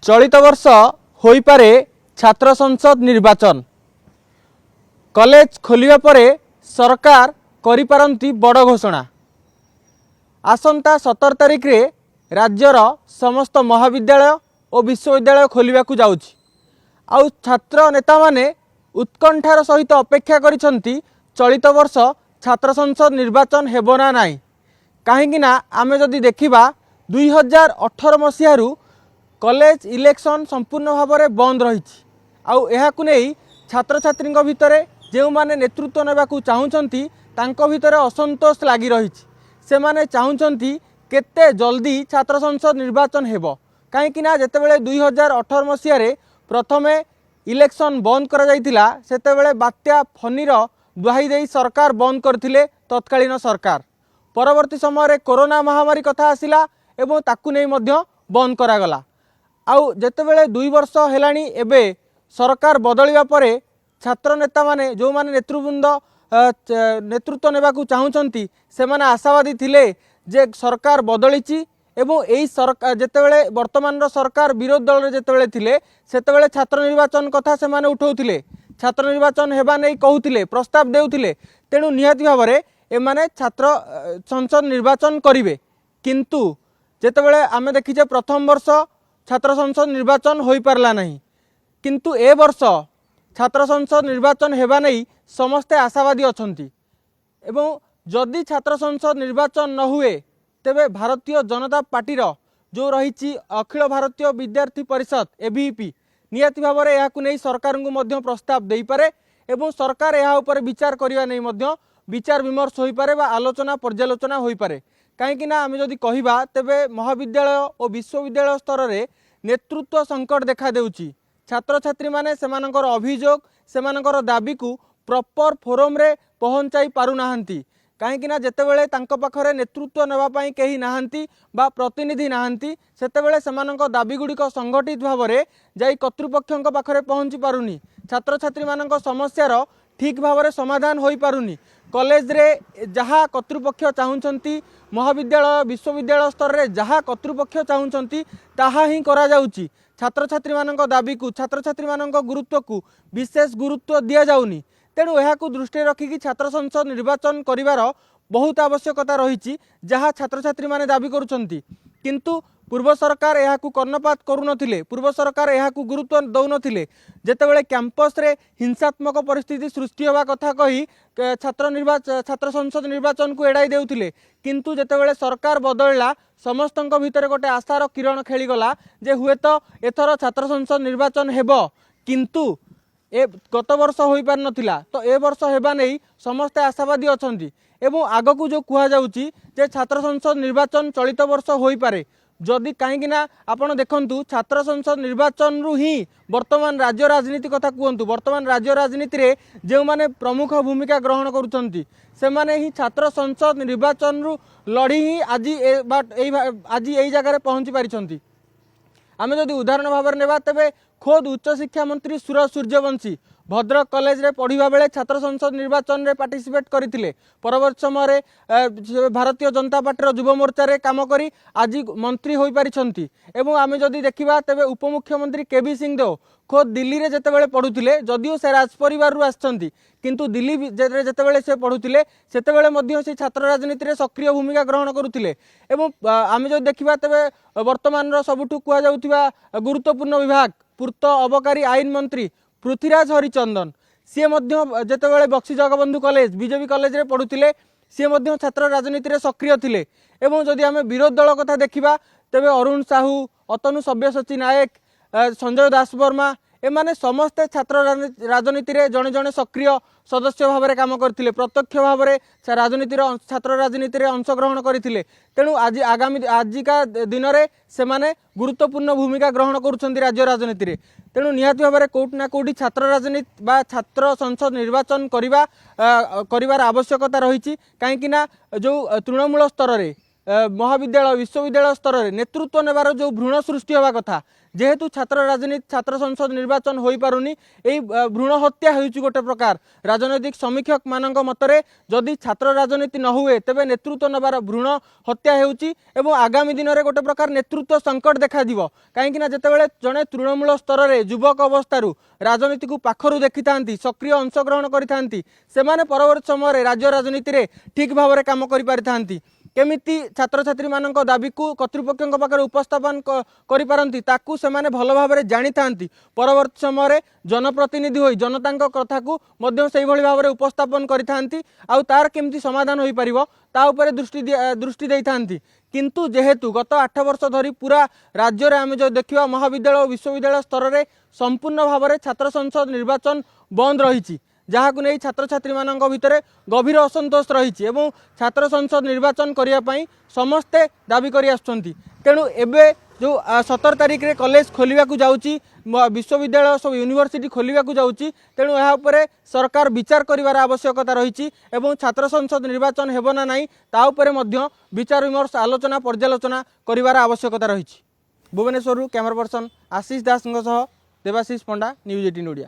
चलित वर्ष होई पारे छात्र संसद निर्वाचन। कॉलेज खोलिबा परे सरकार करि पारंती बड़ घोषणा। आसंता 17 तारिख रे राज्यर समस्त महाविद्यालय और विश्वविद्यालय खोलिबाकू जाउछि। आउ छात्र नेता माने उत्कंठार सहित अपेक्षा करिसंती चलित वर्ष छात्र संसद निर्वाचन हेबो ना नाही। काहेकि ना आमे जदि देखिबा 2018 मसीहारू कॉलेज इलेक्शन संपूर्ण भाव में बंद रही। आउ एहाकु नेई छात्र छात्री भितर जो माने नेतृत्व नेबाकू चाहुचंती तांको भितर असंतोष लागी रही। से माने चाहुचंती केते जल्दी छात्र संसद निर्वाचन हेबो। काहेकि ना जेतेबेले 2018 मसीहारे प्रथमे इलेक्शन बंद करा जायतिला सेतेबेले बात्या फनीर दुहाई देई सरकार बंद करथिले तत्कालीन सरकार। परवर्ती समय कोरोना महामारी कथा आसिला एवं ताकू नेई मध्य बंद करागला। आउ जेतेबेले 2 वर्ष हेलानी एबे सरकार बदलिबा परे छात्र नेता माने जो माने नेतृत्व नेबाकू चाहुचंती से माने आशावादी थिले जे सरकार बदलिची एवं एई सरकार जेतेबेले वर्तमान सरकार विरोध दल रे जेतेबेले थिले सेतेबेले छात्र निर्वाचन कथा से माने उठाउथिले। छात्र निर्वाचन हेबा नै कहउथिले, प्रस्ताव देउथिले। तेणु निहाती भाव में ए माने छात्र संसद निर्वाचन करिवे। किंतु जेतेबेले आमे देखिचे प्रथम वर्ष छात्र संसद निर्वाचन हो पारला नहीं। किंतु ए वर्ष छात्र संसद निर्वाचन हेबा नहीं समस्ते आशावादी अछंती। एवं जदि छात्र संसद निर्वाचन न हुए तेबे भारतीय जनता पार्टीर जो रही अखिल भारतीय विद्यार्थी परिषद एबीवीपी निहाती भाव में यहाकू नहीं सरकार को मध्य प्रस्ताव दे पारे एवं सरकार यह उपर विचार करने नहीं मध्य विचार विमर्श हो पारे बा आलोचना पर्यालोचना हो पारे। कहीं आम जदि कहवा तेबे महाविद्यालय और विश्वविद्यालय स्तर में नेतृत्व संकट देखा देउची। छात्र छात्री माने सेमानकर अभियोग सेमानकर दाबी को प्रॉपर फोरम रे पहुंचाई पारु नाहंती। काहेकि ना जेतेबेले तांको पाखरे नेतृत्व नेबा पई केही नाहंती बा प्रतिनिधि नाहंती सेतेबेले सेमानक दाबी गुड़िक संगठित भाव में जाई कर्तृपक्षों पाखरे पहुंची पारुनी। छात्र छात्री मानक समस्यार ठीक भाव में समाधान हो पारुनी। कॉलेज रे जहाँ कर्तृपक्ष चाहुंचंती महाविद्यालय विश्वविद्यालय स्तर में जहाँ कर्तृपक्ष चाहुंचंती ताहा ही करा जाउची। छात्र छात्री मानक दाबी को छात्र छात्री मानक गुरुत्व को विशेष गुरुत्व दिया जाउनी। तेणु यहाकू दृष्टि रखिकी छात्र संसद निर्वाचन करिवार बहुत आवश्यकता रही जहाँ छात्र छात्री माने दाबी करुचंती। किंतु पूर्व सरकार यहाकू कर्णपात करुनथिले। पूर्व सरकार यहाकू गुरुत्व दौनथिले। जेतेबेले कैंपस रे हिंसात्मक परिस्थिति सृष्टि होगा कथा कही छात्र संसद निर्वाचन को एड़ाई देउथिले। किंतु जेतेबेले सरकार बदलला समस्तंक भितर गोटे आशार किरण खेलीगला जे हुए तो एथर छात्र संसद निर्वाचन हेबो। किंतु ए गत वर्ष हो पार नथिला तो ए वर्ष हेबा नहीं समस्ते आशावादी अछंती। एवं आगकू जो कुहा जाउची जे छात्र संसद निर्वाचन चलित वर्ष हो पारे जदि कहीं आपड़ देखु छात्र संसद निर्वाचन रु ही वर्तमान राज्य राजनीति कथा कहतु। वर्तमान राज्य राजनीति रे जो माने प्रमुख भूमिका ग्रहण करुचंती से माने ही छात्र संसद निर्वाचन रु लड़ी ही आज यही जगह पहुँची पारिछंती। आमे जदि उदाहरण भाव में नेबा तेबे खोद उच्च शिक्षा मंत्री सूरज सूर्यवंशी भद्रक कॉलेज रे पढ़िबा बेले छात्र संसद निर्वाचन रे पार्टिसिपेट करथिले। परवर्ती समय भारतीय जनता पार्टी युव मोर्चा रे काम करी आज मंत्री होई पारिछंती। एवं आमे जदि देखिबा तेबे उपमुख्यमंत्री केबी सिंह देव खोद दिल्ली रे जेतेबेले पढ़ुथिले जदिओ से राज परिवार रु आछंती किंतु दिल्ली जेतेबेले से पढ़ुथिले सेतेबेले मध्य से छात्र राजनीति रे सक्रिय भूमिका ग्रहण करुथिले। एवं आमे जदि देखिबा तेबे वर्तमान रो सबुठु कुआ जाउथिबा गुरुत्वपूर्ण विभाग पूर्त अबकारी आईन मंत्री पृथ्वीराज हरिचंदन सी जेतेबेले Buxi Jagabandhu college BJP college रे पढ़ुथिले सी छात्र राजनीति रे सक्रिय थिले। एवं जदि आमे विरोध दल कथा देखिबा तेबे अरुण साहू अतनु सब्यसाची नायक संजय दास वर्मा एमाने समस्ते छात्र राजनीति रे जड़े जड़े सक्रिय सदस्य भाव में काम करथिले। प्रत्यक्ष भाव में राजनीति छात्र राजनीति रे अंशग्रहण करथिले। तेणु आज आगामी आजिका दिन में से गुरुत्वपूर्ण भूमिका ग्रहण करुछंती राज्य राजनीति रे। तेणु निहाती भाव में कोउट ना कोउटी छात्र राजनीति बा छात्र संसद निर्वाचन करिवार आवश्यकता रही। कहीं जो तृणमूल स्तर में महाविद्यालय विश्वविद्यालय स्तर में नेतृत्व नेबार जो भ्रूण सृष्टि होगा कथा जेहेतु छात्र राजनीति छात्र संसद निर्वाचन हो पारुनी यही भ्रूण हत्या होइछि गोटे प्रकार राजनैतिक समीक्षक मानक मतरे जदि छात्र राजनीति न हुए तेबे नेतृत्व नबार भ्रूण हत्या हेउछि एवं आगामी दिन में गोटे प्रकार नेतृत्व संकट देखा दिबो काहेकि ना जेतेबेले जने तृणमूल स्तर रे युवक अवस्थारू राजनीति को पाखरु देखि थांती सक्रिय अंशग्रहण करि थांती सेमाने परवर्ती समय राज्य राजनीति रे ठीक भाव में काम करि पारि थांती केमिति छात्र छात्री मानक दाबी को कर्तृपक्षों पाखे उपस्थापन करिपारंती ताकू सेमाने भल भाव में जानी थांती परवर्ती समय जनप्रतिनिधि होई जनता कथा को मध्य सेही भली भाव में उपस्थापन करिथांती आउ तार केमिति समाधान होई परिबो ता उपरे दृष्टि देई थांती किंतु जेहेतु गत 8 वर्ष धरी पूरा राज्य में आम जो देखा महाविद्यालय और विश्वविद्यालय स्तर में संपूर्ण भाव में छात्र संसद निर्वाचन बंद रही जहाँ को नहीं छात्र छात्री मानक भितर गभीर असंतोष रही छात्र संसद निर्वाचन करने समस्ते दाबी कर तेणु एबे जो 17 तारिख रे कॉलेज खोलिया जाऊँगी विश्वविद्यालय सब यूनिवर्सिटी खोलिया जाऊँगी तेणु यहाँ सरकार विचार करिवार आवश्यकता रही छात्र संसद निर्वाचन हेब ना नहीं ता उपरे मध्य विचार विमर्श आलोचना पर्यालोचना करिवार आवश्यकता रही भुवनेश्वर कैमरा पर्सन आशीष दास देवाशीष पंडा न्यूज 18 ओडिया।